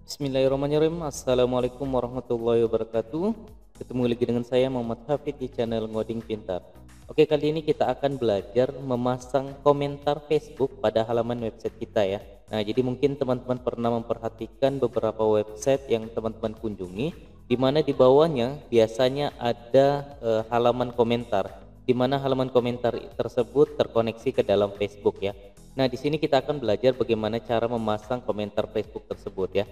Bismillahirrahmanirrahim. Assalamualaikum warahmatullahi wabarakatuh. Ketemu lagi dengan saya Muhammad Hafid di channel Ngoding Pintar. Oke, kali ini kita akan belajar memasang komentar Facebook pada halaman website kita ya. Nah, jadi mungkin teman-teman pernah memperhatikan beberapa website yang teman-teman kunjungi, di mana di bawahnya biasanya ada halaman komentar, di mana halaman komentar tersebut terkoneksi ke dalam Facebook ya. Nah, di sini kita akan belajar bagaimana cara memasang komentar Facebook tersebut ya.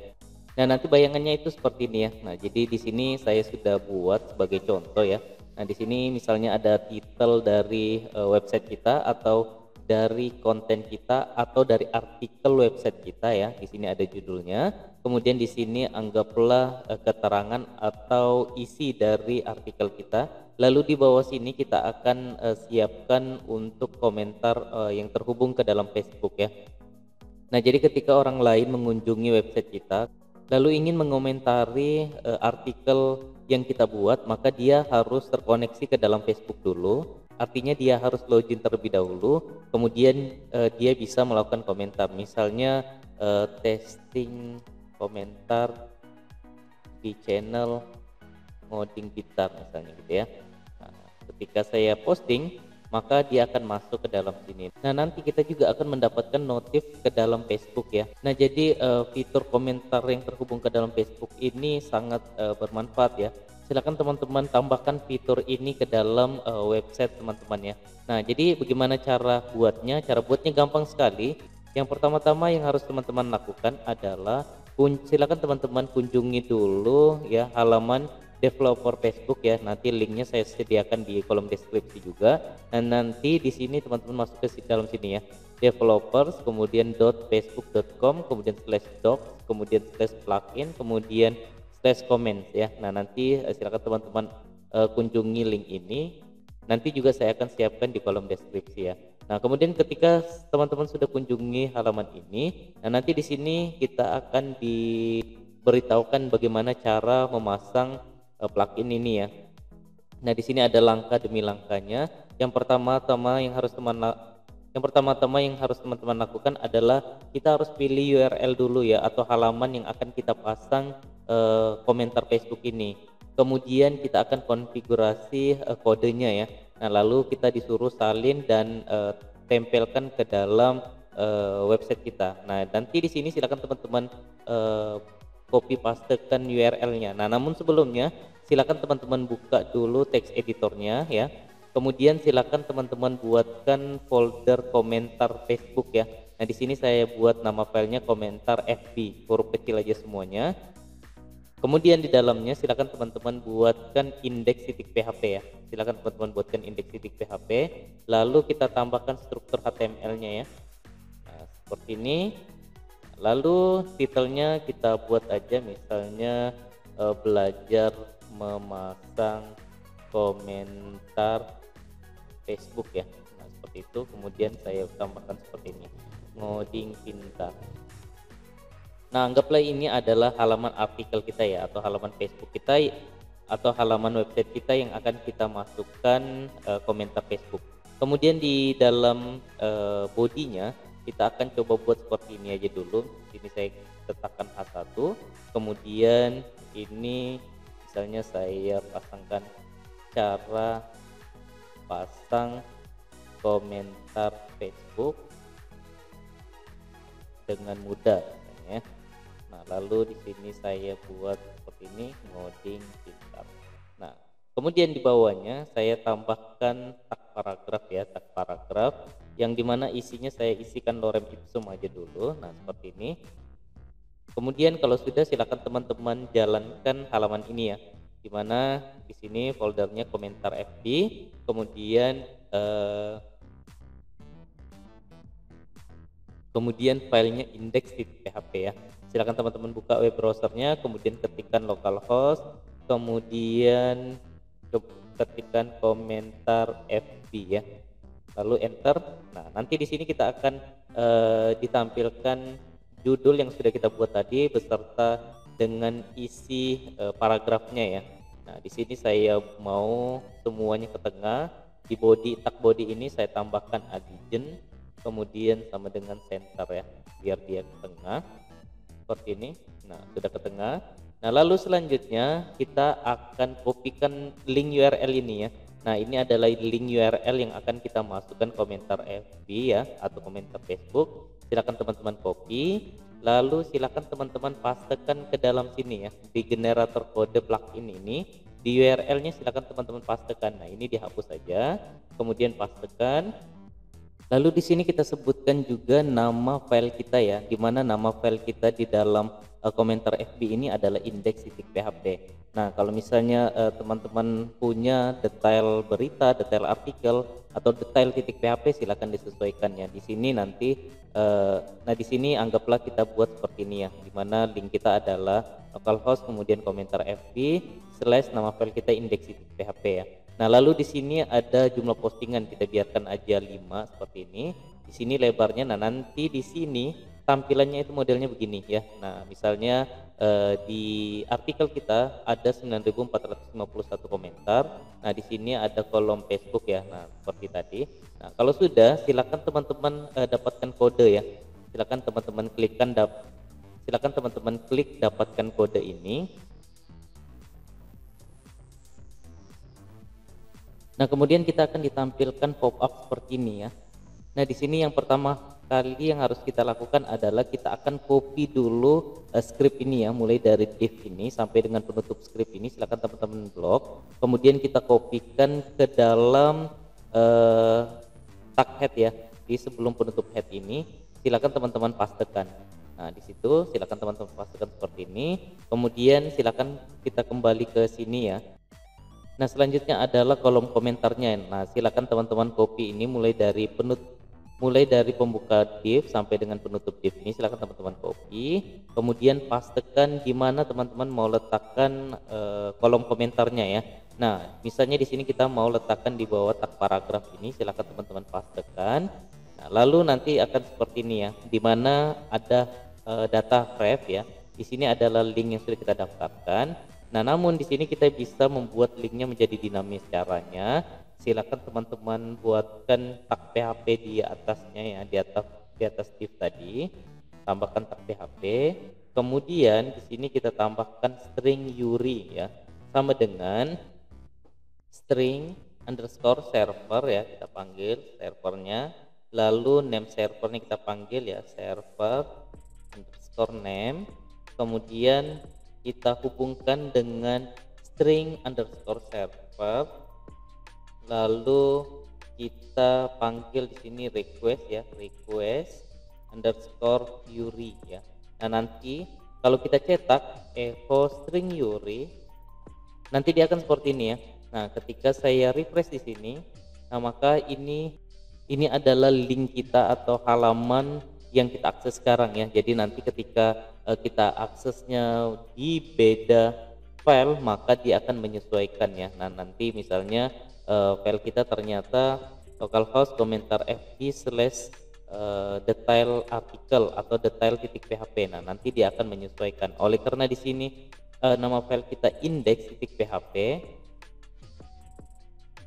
Nah, nanti bayangannya itu seperti ini ya. Nah, jadi di sini saya sudah buat sebagai contoh ya. Nah, di sini misalnya ada titel dari website kita atau dari konten kita atau dari artikel website kita ya. Di sini ada judulnya. Kemudian di sini anggaplah keterangan atau isi dari artikel kita. Lalu di bawah sini kita akan siapkan untuk komentar yang terhubung ke dalam Facebook ya. Nah, jadi ketika orang lain mengunjungi website kita lalu ingin mengomentari artikel yang kita buat, maka dia harus terkoneksi ke dalam Facebook dulu. Artinya dia harus login terlebih dahulu, kemudian dia bisa melakukan komentar. Misalnya testing komentar di channel Ngoding Pintar misalnya gitu ya. Nah, ketika saya posting, maka dia akan masuk ke dalam sini. Nah, nanti kita juga akan mendapatkan notif ke dalam Facebook ya. Nah, jadi fitur komentar yang terhubung ke dalam Facebook ini sangat bermanfaat ya. Silakan teman-teman tambahkan fitur ini ke dalam website teman-teman ya. Nah, jadi bagaimana cara buatnya? Cara buatnya gampang sekali. Yang pertama-tama yang harus teman-teman lakukan adalah silakan teman-teman kunjungi dulu ya halaman developer Facebook ya. Nanti linknya saya sediakan di kolom deskripsi juga. Dan nanti di sini teman-teman masuk ke dalam sini ya, developers, kemudian .facebook.com, kemudian /docs, kemudian /plugin, kemudian /comments ya. Nah, nanti silakan teman-teman kunjungi link ini. Nanti juga saya akan siapkan di kolom deskripsi ya. Nah, kemudian ketika teman-teman sudah kunjungi halaman ini, nah nanti di sini kita akan diberitahukan bagaimana cara memasang plugin ini ya. Nah, di sini ada langkah demi langkahnya. Yang pertama-tama yang harus teman-teman lakukan adalah kita harus pilih URL dulu ya, atau halaman yang akan kita pasang komentar Facebook ini. Kemudian kita akan konfigurasi kodenya ya. Nah, lalu kita disuruh salin dan tempelkan ke dalam website kita. Nah, nanti di sini silakan teman-teman copy pastekan URL-nya. Nah, namun sebelumnya silakan teman-teman buka dulu text editornya ya. Kemudian silakan teman-teman buatkan folder komentar Facebook ya. Nah, di sini saya buat nama filenya komentar FB, huruf kecil aja semuanya. Kemudian di dalamnya silakan teman-teman buatkan index.php ya. Silakan teman-teman buatkan index.php. Lalu kita tambahkan struktur HTML-nya ya. Nah, seperti ini. Lalu titelnya kita buat aja misalnya belajar memasang komentar Facebook ya. Nah, seperti itu. Kemudian saya tambahkan seperti ini, Ngoding Pintar. Nah, anggaplah ini adalah halaman artikel kita ya, atau halaman Facebook kita atau halaman website kita yang akan kita masukkan komentar Facebook. Kemudian di dalam bodinya kita akan coba buat seperti ini aja dulu. Sini saya letakkan H1, kemudian ini misalnya saya pasangkan cara pasang komentar Facebook dengan mudah misalnya. Nah, lalu di sini saya buat seperti ini, Ngoding Pintar. Nah, kemudian di bawahnya saya tambahkan tag paragraf ya, tag paragraf yang dimana isinya saya isikan lorem ipsum aja dulu. Nah, seperti ini. Kemudian kalau sudah silakan teman-teman jalankan halaman ini ya, dimana di sini foldernya komentar FB, kemudian filenya index.php ya. Silakan teman-teman buka web browsernya, kemudian ketikkan localhost, kemudian ketikkan komentar FB ya, lalu enter. Nah, nanti di sini kita akan ditampilkan judul yang sudah kita buat tadi beserta dengan isi paragrafnya ya. Nah, di sini saya mau semuanya ke tengah. Di tag body ini saya tambahkan adjacent, kemudian sama dengan center ya, biar dia ke tengah seperti ini. Nah, sudah ke tengah. Nah, lalu selanjutnya kita akan kopikan link URL ini ya. Nah, ini adalah link URL yang akan kita masukkan komentar FB ya atau komentar Facebook. Silakan teman-teman copy, lalu silakan teman-teman pastekan ke dalam sini ya di generator kode plugin ini. Di URL-nya silakan teman-teman pastekan. Nah, ini dihapus saja, kemudian pastekan. Lalu di sini kita sebutkan juga nama file kita ya, di mana nama file kita di dalam komentar FB ini adalah index.php. Nah, kalau misalnya teman-teman punya detail berita, detail artikel atau detail .php silakan disesuaikan ya. Di sini nanti nah di sini anggaplah kita buat seperti ini ya, di mana link kita adalah localhost kemudian komentar FB / nama file kita index.php ya. Nah, lalu di sini ada jumlah postingan, kita biarkan aja 5 seperti ini. Di sini lebarnya. Nah, nanti di sini tampilannya itu modelnya begini ya. Nah, misalnya di artikel kita ada 9.451 komentar. Nah, di sini ada kolom Facebook ya. Nah, seperti tadi. Nah, kalau sudah silakan teman-teman dapatkan kode ya. Silakan teman-teman klik dapatkan kode ini. Nah, kemudian kita akan ditampilkan pop-up seperti ini ya. Nah, di sini yang pertama kali yang harus kita lakukan adalah kita akan copy dulu script ini ya, mulai dari div ini sampai dengan penutup script ini. Silakan teman-teman blok. Kemudian kita kopikan ke dalam tag head ya. Di sebelum penutup head ini, silakan teman-teman pastekan. Nah, di situ silakan teman-teman pastekan seperti ini. Kemudian silakan kita kembali ke sini ya. Nah, selanjutnya adalah kolom komentarnya. Nah, silakan teman-teman copy ini mulai dari pembuka div sampai dengan penutup div ini. Silakan teman-teman copy, kemudian pastekan di mana teman-teman mau letakkan kolom komentarnya ya. Nah, misalnya di sini kita mau letakkan di bawah tag paragraf ini. Silakan teman-teman pastekan. Nah, lalu nanti akan seperti ini ya, di mana ada data ref ya. Di sini adalah link yang sudah kita daftarkan. Nah, namun di sini kita bisa membuat linknya menjadi dinamis. Caranya, silakan teman-teman buatkan tag PHP di atasnya ya, di atas div tadi, tambahkan tag PHP. Kemudian di sini kita tambahkan string URI ya, sama dengan string underscore server ya, kita panggil servernya. Lalu name servernya kita panggil ya, server underscore name. Kemudian kita hubungkan dengan string underscore server, lalu kita panggil di sini request ya, request underscore URI ya. Nah, nanti kalau kita cetak echo string URI, nanti dia akan seperti ini ya. Nah, ketika saya refresh di sini, nah maka ini adalah link kita atau halaman yang kita akses sekarang ya. Jadi nanti ketika kita aksesnya di beda file, maka dia akan menyesuaikan ya. Nah, nanti misalnya file kita ternyata localhost komentar fb / detail artikel atau detail.php. Nah, nanti dia akan menyesuaikan. Oleh karena di sini nama file kita index.php,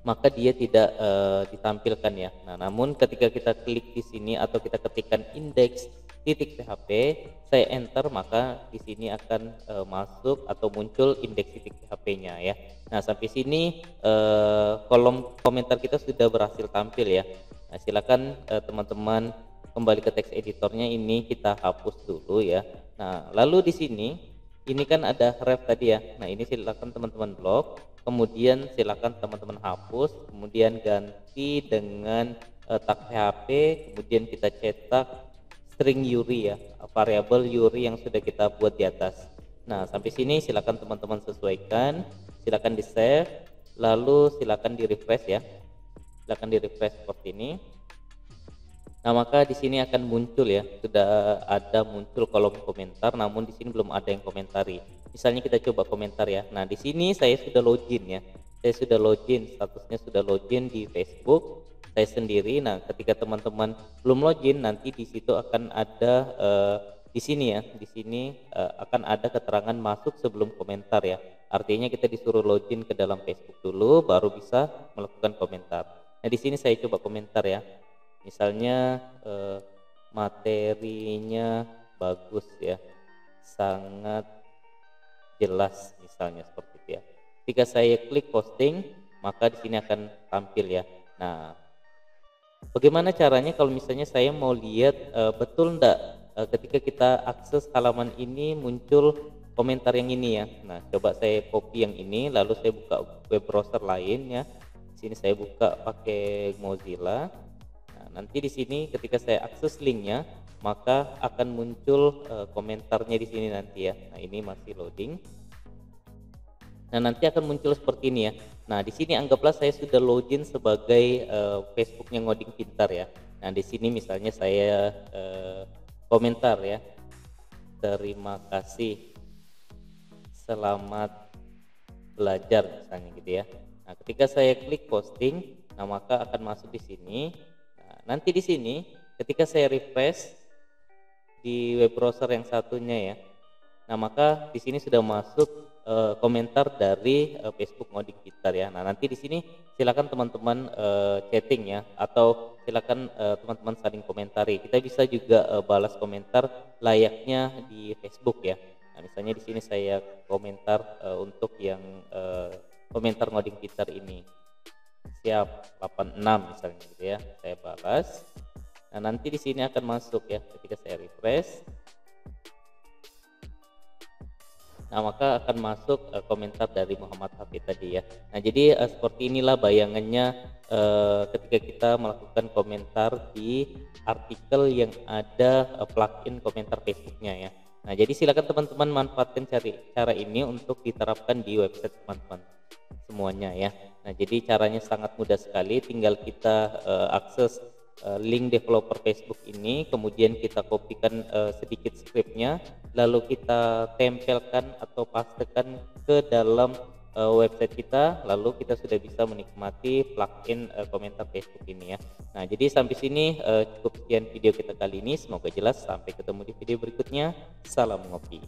maka dia tidak ditampilkan ya. Nah, namun ketika kita klik di sini atau kita ketikkan index.php, saya enter, maka di sini akan masuk atau muncul index.php-nya ya. Nah, sampai sini kolom komentar kita sudah berhasil tampil ya. Nah, silakan teman-teman kembali ke teks editornya, ini kita hapus dulu ya. Nah, lalu di sini ini kan ada ref tadi ya. Nah, ini silakan teman-teman blok. Kemudian silakan teman-teman hapus, kemudian ganti dengan tag PHP, kemudian kita cetak string URI ya, variabel URI yang sudah kita buat di atas. Nah, sampai sini silakan teman-teman sesuaikan, silakan di save, lalu silakan di refresh ya, silakan di refresh seperti ini. Nah, maka di sini akan muncul ya, sudah ada muncul kolom komentar, namun di sini belum ada yang komentari. Misalnya kita coba komentar ya. Nah, di sini saya sudah login ya. Saya sudah login, statusnya sudah login di Facebook saya sendiri. Nah, ketika teman-teman belum login, nanti di situ akan ada di sini ya. Di sini akan ada keterangan masuk sebelum komentar ya. Artinya kita disuruh login ke dalam Facebook dulu baru bisa melakukan komentar. Nah, di sini saya coba komentar ya. Misalnya materinya bagus ya. sangat jelas misalnya seperti itu ya. Ketika saya klik posting, maka di sini akan tampil ya. Nah, bagaimana caranya kalau misalnya saya mau lihat betul enggak ketika kita akses halaman ini muncul komentar yang ini ya. Nah, coba saya copy yang ini lalu saya buka web browser lain ya. Di sini saya buka pakai Mozilla. Nah, nanti di sini ketika saya akses linknya, maka akan muncul komentarnya di sini nanti ya. Nah, ini masih loading. Nah, nanti akan muncul seperti ini ya. Nah, di sini anggaplah saya sudah login sebagai Facebooknya Ngoding Pintar ya. Nah, di sini misalnya saya komentar ya. Terima kasih, selamat belajar misalnya gitu ya. Nah, ketika saya klik posting, nah maka akan masuk di sini. Nah, nanti di sini ketika saya refresh di web browser yang satunya ya. Nah, maka di sini sudah masuk komentar dari Facebook Ngoding Pintar ya. Nah, nanti di sini silakan teman-teman chatting ya, atau silakan teman-teman saling komentari. Kita bisa juga balas komentar layaknya di Facebook ya. Nah, misalnya di sini saya komentar untuk yang komentar Ngoding Pintar ini. Siap 86 misalnya gitu ya. Saya balas. Nah, nanti di sini akan masuk ya ketika saya refresh. Nah, maka akan masuk komentar dari Muhammad Hafid tadi ya. Nah, jadi seperti inilah bayangannya ketika kita melakukan komentar di artikel yang ada plugin komentar Facebooknya ya. Nah, jadi silakan teman-teman manfaatkan cara ini untuk diterapkan di website teman-teman semuanya ya. Nah, jadi caranya sangat mudah sekali, tinggal kita akses link developer Facebook ini, kemudian kita kopikan sedikit scriptnya, lalu kita tempelkan atau pastekan ke dalam website kita, lalu kita sudah bisa menikmati plugin komentar Facebook ini ya. Nah, jadi sampai sini cukup sekian video kita kali ini, semoga jelas. Sampai ketemu di video berikutnya. Salam ngopi.